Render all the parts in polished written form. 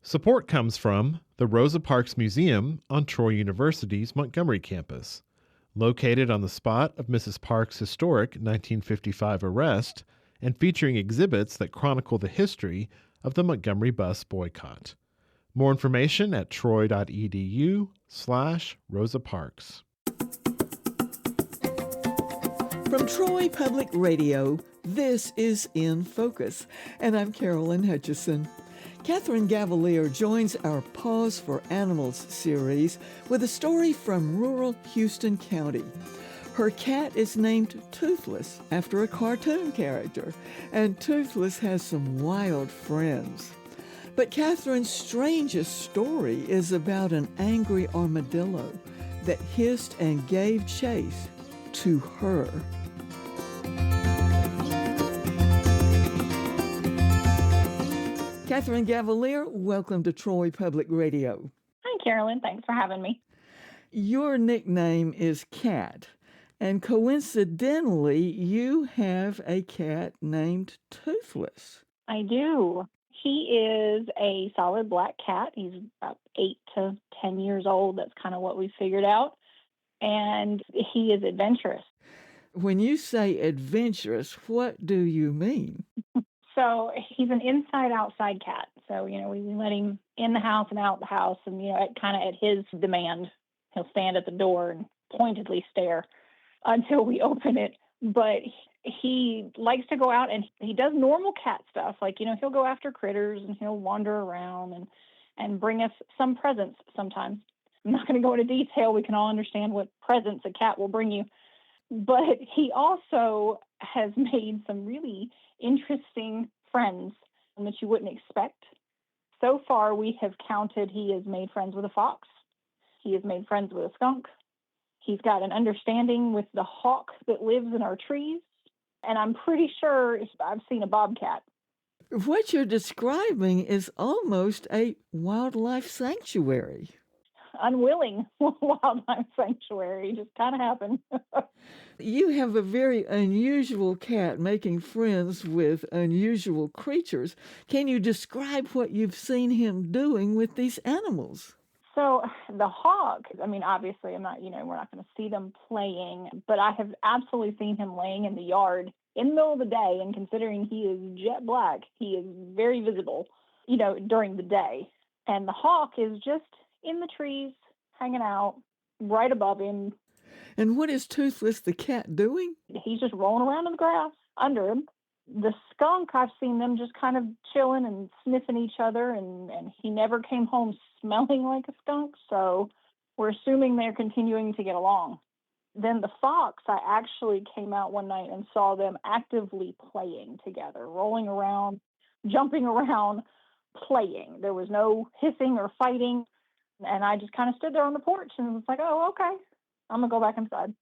Support comes from the Rosa Parks Museum on Troy University's Montgomery campus. Located on the spot of Mrs. Parks' historic 1955 arrest and featuring exhibits that chronicle the history of the Montgomery bus boycott. More information at troy.edu/Rosa Parks. From Troy Public Radio, this is In Focus, and I'm Carolyn Hutchison. Catherine Gavalier joins our Pause for Animals series with a story from rural Houston County. Her cat is named Toothless after a cartoon character, and Toothless has some wild friends. But Catherine's strangest story is about an angry armadillo that hissed and gave chase to her. Catherine Gavalier, welcome to Troy Public Radio. Hi, Carolyn. Thanks for having me. Your nickname is Cat, and coincidentally, you have a cat named Toothless. I do. He is a solid black cat. He's about 8 to 10 years old. That's kind of what we figured out. And he is adventurous. When you say adventurous, what do you mean? So he's an inside-outside cat. So, we let him in the house and out the house, and, at his demand. He'll stand at the door and pointedly stare until we open it. But he likes to go out, and he does normal cat stuff. Like, he'll go after critters, and he'll wander around and bring us some presents sometimes. I'm not going to go into detail. We can all understand what presents a cat will bring you. But he also has made some really interesting friends that you wouldn't expect. So far, we have counted he has made friends with a fox. He has made friends with a skunk. He's got an understanding with the hawk that lives in our trees. And I'm pretty sure I've seen a bobcat. What you're describing is almost a wildlife sanctuary. Unwilling wildlife sanctuary. Just kind of happened. You have a very unusual cat making friends with unusual creatures. Can you describe what you've seen him doing with these animals? So the hawk, obviously we're not going to see them playing, but I have absolutely seen him laying in the yard in the middle of the day. And considering he is jet black, he is very visible, during the day. And the hawk is just in the trees, hanging out right above him. And what is Toothless the cat doing? He's just rolling around in the grass under him. The skunk, I've seen them just kind of chilling and sniffing each other, and he never came home smelling like a skunk, so we're assuming they're continuing to get along. Then the fox, I actually came out one night and saw them actively playing together, rolling around, jumping around, playing. There was no hissing or fighting. And I just kind of stood there on the porch and was like, oh, okay, I'm going to go back inside.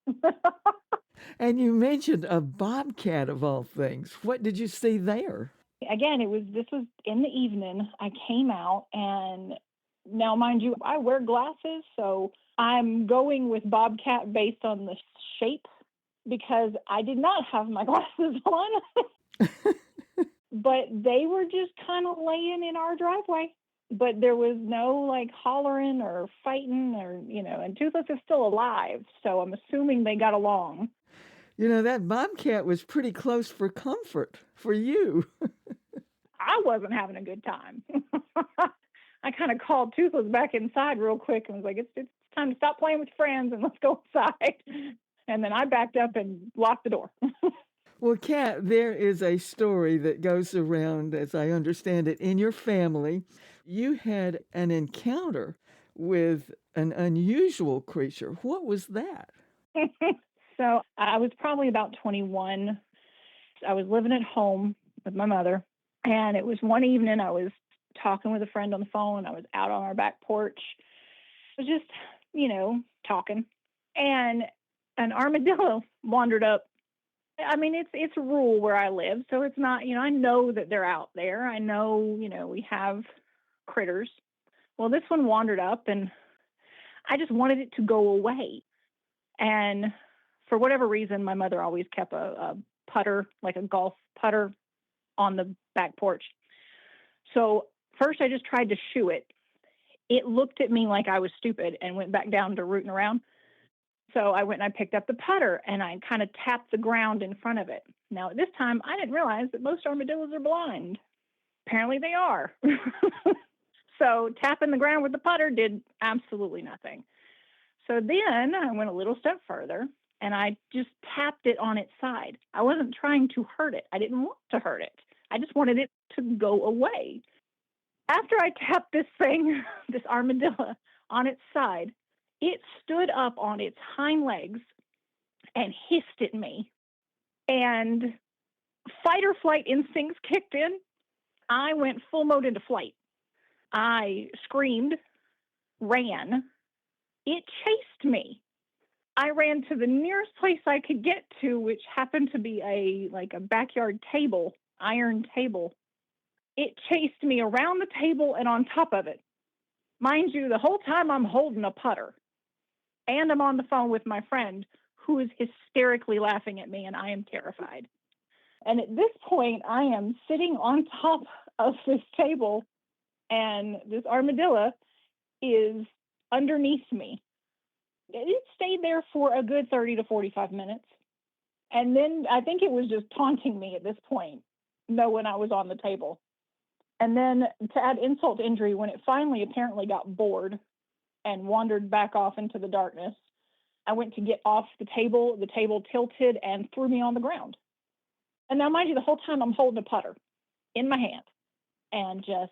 And you mentioned a bobcat of all things. What did you see there? Again, this was in the evening. I came out, and now, mind you, I wear glasses, so I'm going with bobcat based on the shape because I did not have my glasses on. But they were just kind of laying in our driveway. But there was no hollering or fighting and Toothless is still alive. So I'm assuming they got along. That bobcat was pretty close for comfort for you. I wasn't having a good time. I kind of called Toothless back inside real quick and was like, it's time to stop playing with friends and let's go inside. And then I backed up and locked the door. Well, Kat, there is a story that goes around, as I understand it, in your family. You had an encounter with an unusual creature. What was that? So I was probably about 21. I was living at home with my mother, and it was one evening I was talking with a friend on the phone. I was out on our back porch. I was just, talking, and an armadillo wandered up. It's rural where I live, so it's not, I know that they're out there. I know, we have critters. Well, this one wandered up, and I just wanted it to go away. And for whatever reason, my mother always kept a putter, like a golf putter, on the back porch. So First, I just tried to shoo it. It looked at me like I was stupid and went back down to rooting around. So I went and I picked up the putter and I kind of tapped the ground in front of it. Now, at this time, I didn't realize that most armadillos are blind. Apparently they are. So tapping the ground with the putter did absolutely nothing. So then I went a little step further and I just tapped it on its side. I wasn't trying to hurt it. I didn't want to hurt it. I just wanted it to go away. After I tapped this thing, this armadillo, on its side, it stood up on its hind legs and hissed at me. And fight or flight instincts kicked in. I went full mode into flight. I screamed, ran. It chased me. I ran to the nearest place I could get to, which happened to be a backyard table, iron table. It chased me around the table and on top of it. Mind you, the whole time I'm holding a putter. And I'm on the phone with my friend who is hysterically laughing at me, and I am terrified. And at this point, I am sitting on top of this table, and this armadillo is underneath me. It stayed there for a good 30 to 45 minutes. And then I think it was just taunting me at this point, knowing I was on the table. And then to add insult to injury, when it finally apparently got bored and wandered back off into the darkness, I went to get off the table tilted and threw me on the ground. And now, mind you, the whole time I'm holding a putter in my hand and just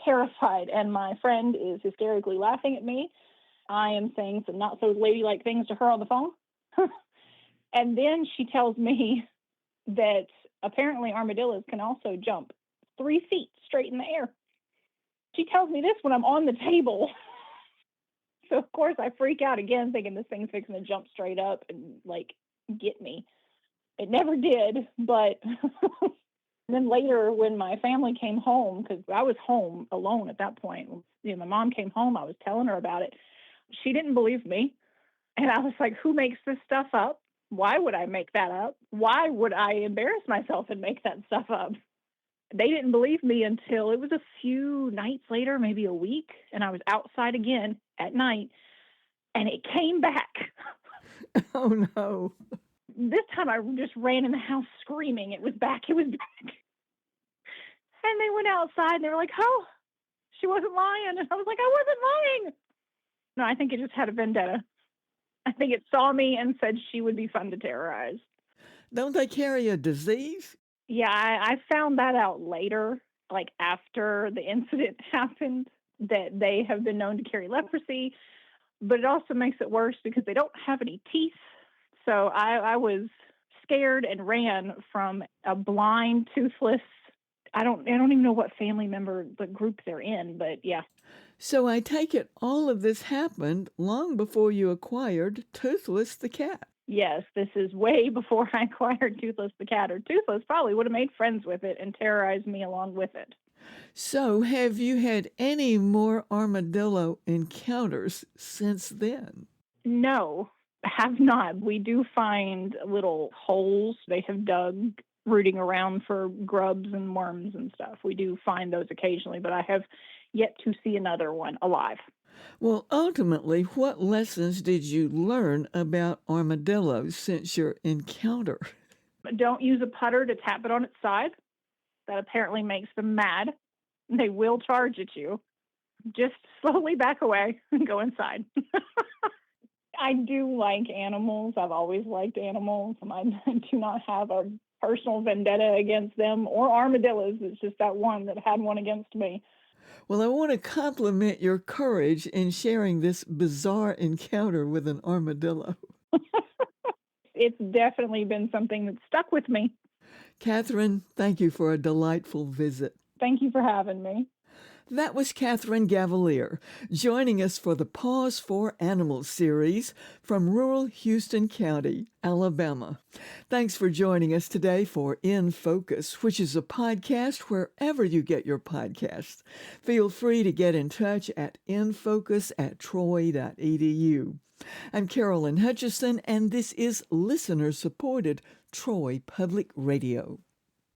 terrified. And my friend is hysterically laughing at me. I am saying some not so ladylike things to her on the phone. And then she tells me that apparently armadillos can also jump 3 feet straight in the air. She tells me this when I'm on the table. So, of course, I freak out again, thinking this thing's fixing to jump straight up and, get me. It never did, but then later when my family came home, because I was home alone at that point, my mom came home, I was telling her about it. She didn't believe me. And I was like, who makes this stuff up? Why would I make that up? Why would I embarrass myself and make that stuff up? They didn't believe me until it was a few nights later, maybe a week, and I was outside again at night, and it came back. Oh, no. This time I just ran in the house screaming. It was back. It was back. And they went outside, and they were like, oh, she wasn't lying. And I was like, I wasn't lying. No, I think it just had a vendetta. I think it saw me and said she would be fun to terrorize. Don't they carry a disease? Yeah, I found that out later, after the incident happened, that they have been known to carry leprosy, but it also makes it worse because they don't have any teeth. So I was scared and ran from a blind, toothless, I don't even know what family member, the group they're in, but yeah. So I take it all of this happened long before you acquired Toothless the Cat. Yes, this is way before I acquired Toothless the Cat, or Toothless probably would have made friends with it and terrorized me along with it. So have you had any more armadillo encounters since then? No, have not. We do find little holes they have dug rooting around for grubs and worms and stuff. We do find those occasionally, but I have yet to see another one alive. Well, ultimately, what lessons did you learn about armadillos since your encounter? Don't use a putter to tap it on its side. That apparently makes them mad. They will charge at you. Just slowly back away and go inside. I do like animals. I've always liked animals. I do not have a personal vendetta against them or armadillos. It's just that one that had one against me. Well, I want to compliment your courage in sharing this bizarre encounter with an armadillo. It's definitely been something that stuck with me. Catherine, thank you for a delightful visit. Thank you for having me. That was Catherine Gavalier, joining us for the Pause for Animals series from rural Houston County, Alabama. Thanks for joining us today for In Focus, which is a podcast wherever you get your podcasts. Feel free to get in touch at infocus@troy.edu. I'm Carolyn Hutchison, and this is listener-supported Troy Public Radio.